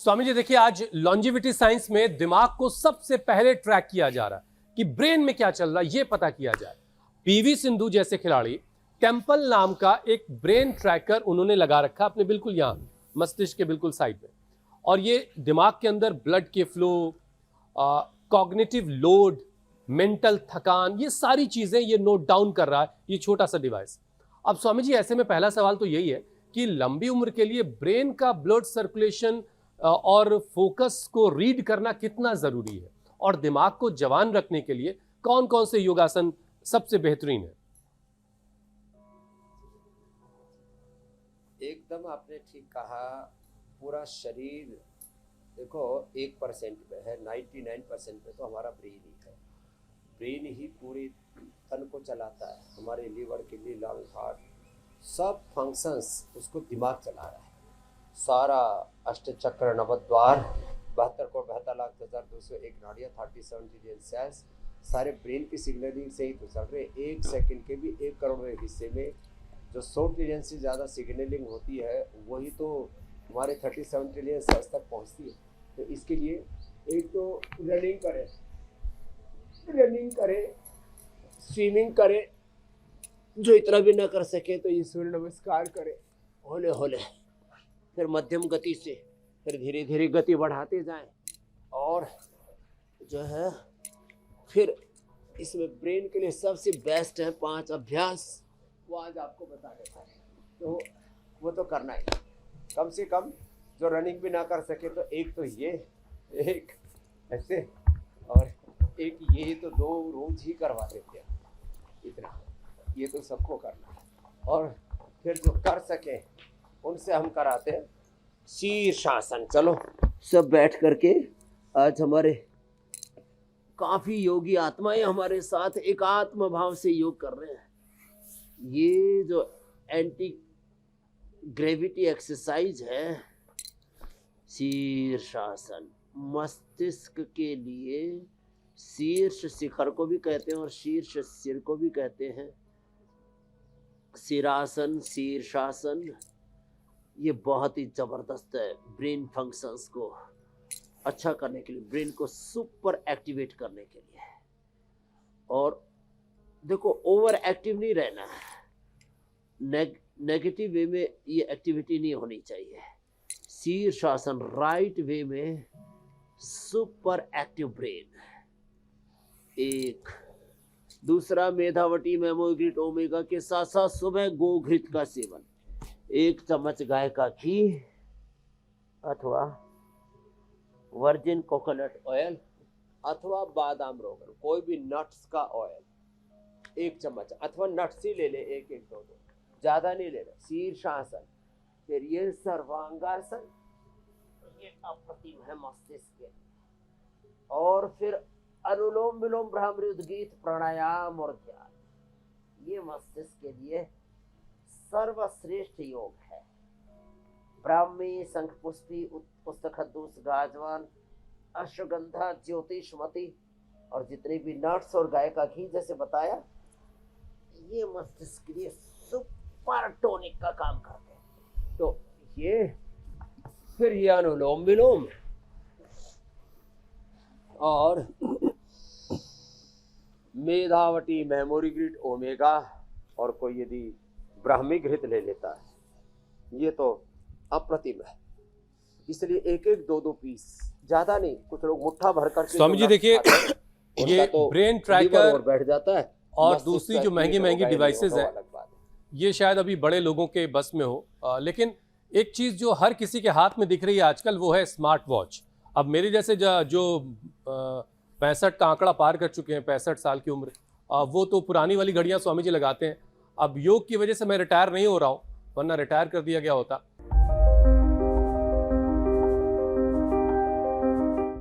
स्वामी जी देखिए, आज longevity science में दिमाग को सबसे पहले ट्रैक किया जा रहा है कि ब्रेन में क्या चल रहा है ये पता किया जाए। पीवी सिंधु जैसे खिलाड़ी टेम्पल नाम का एक ब्रेन ट्रैकर उन्होंने लगा रखा अपने बिल्कुल यहाँ मस्तिष्क के बिल्कुल साइड में, और ये दिमाग के अंदर ब्लड के फ्लो, कॉग्निटिव लोड, मेंटल थकान, ये सारी चीजें ये नोट डाउन कर रहा है ये छोटा सा डिवाइस। अब स्वामी जी ऐसे में पहला सवाल तो यही है कि लंबी उम्र के लिए ब्रेन का ब्लड सर्कुलेशन और फोकस को रीड करना कितना जरूरी है, और दिमाग को जवान रखने के लिए कौन कौन से योगासन सबसे बेहतरीन है? एकदम आपने ठीक कहा। पूरा शरीर देखो 1% में है, 99% में तो हमारा ब्रेन ही है। ब्रेन ही पूरे तन को चलाता है। हमारे लीवर, किडनी, लंग, हार्ट, सब फंक्शंस उसको दिमाग चला रहा है। सारा अष्टचक्र, नवद्वार, 72 करोड़ 72,72,201 नाड़ियाँ, 37 ट्रिलियन सेल्स, सारे ब्रेन की सिग्नलिंग से ही तो चल रहे। एक सेकंड के भी 1 करोड़वें हिस्से में जो 100 ट्रिलियन से ज़्यादा सिग्नलिंग होती है वही तो हमारे 37 ट्रिलियन सेल्स तक पहुंचती है। तो इसके लिए एक तो रनिंग करें, स्विमिंग करें, जो इतना भी ना कर सके तो ये सूर्य नमस्कार करें होले होले, फिर मध्यम गति से, फिर धीरे धीरे गति बढ़ाते जाएं, और जो है फिर इसमें ब्रेन के लिए सबसे बेस्ट है 5 अभ्यास, वो आज आपको बता देता है। तो वो तो करना है कम से कम। जो रनिंग भी ना कर सके तो एक तो ये, एक ऐसे, और एक ये, तो 2 रोज ही करवा देते हैं। इतना ये तो सबको करना है। और फिर जो कर सके उनसे हम कराते हैं शीर्षासन। चलो सब बैठ करके, आज हमारे काफ़ी योगी आत्माएं हमारे साथ एकात्म भाव से योग कर रहे हैं। ये जो एंटी ग्रेविटी एक्सरसाइज है शीर्षासन, मस्तिष्क के लिए शीर्ष शिखर को भी कहते हैं और शीर्ष सिर को भी कहते हैं। सिरासन, शीर्षासन, ये बहुत ही ज़बरदस्त है ब्रेन फंक्शंस को अच्छा करने के लिए, ब्रेन को सुपर एक्टिवेट करने के लिए। और देखो ओवर एक्टिव नहीं रहना है, नेगेटिव वे में ये एक्टिविटी नहीं होनी चाहिए। शीर्षासन राइट वे में सुपर एक्टिव ब्रेन। एक दूसरा, मेधावटी मेमोग्रिट ओमेगा के साथ साथ सुबह गोघृत का सेवन, 1 चम्मच गाय का घी अथवा वर्जिन कोकोनट ऑयल अथवा बादाम रोगन, कोई भी नट्स का ऑयल 1 चम्मच, अथवा नट्स ही ले ले 1-1, 2-2, ज़्यादा नहीं लेना। शीर्षासन, फिर ये सर्वांगासन, ये अप्रतिम है मस्तिष्क के, और फिर अनुलोम विलोम, भ्रामरी, उद्गीत, प्राणायाम और ध्यान, ये मस्तिष्क के लिए सर्वश्रेष्ठ योग है। ब्राह्मी, शंखपुष्पी, पुस्तखद्दूस, गाजवान, अश्वगंधा, ज्योतिषमती, और जितने भी नट्स और गाय का घी जैसे बताया, ये मस्तिष्क के लिए सुपर टोनिक का काम करते हैं। तो ये फिर ये अनुलोम विलोम, और मेधावटी मेमोरी ग्रिड ओमेगा, और कोई यदि ब्राह्मी घृत ले लेता है, ये तो अप्रतिम है। इसलिए 1-1, 2-2 पीस, ज्यादा नहीं। कुछ लोग मुट्ठा भर करके, स्वामी जी देखिए, ये तो ब्रेन ट्रैकर और बैठ जाता है, और दूसरी जो महंगी डिवाइसेस है, ये शायद अभी बड़े लोगों के बस में हो, लेकिन एक चीज जो हर किसी के हाथ में दिख रही है आजकल, वो है स्मार्ट वॉच। अब मेरे जैसे जो 65 का आंकड़ा पार कर चुके हैं, 65 साल की उम्र, वो तो पुरानी वाली घड़ियां स्वामी जी लगाते हैं। अब योग की वजह से मैं रिटायर नहीं हो रहा हूँ, वरना रिटायर कर दिया गया होता।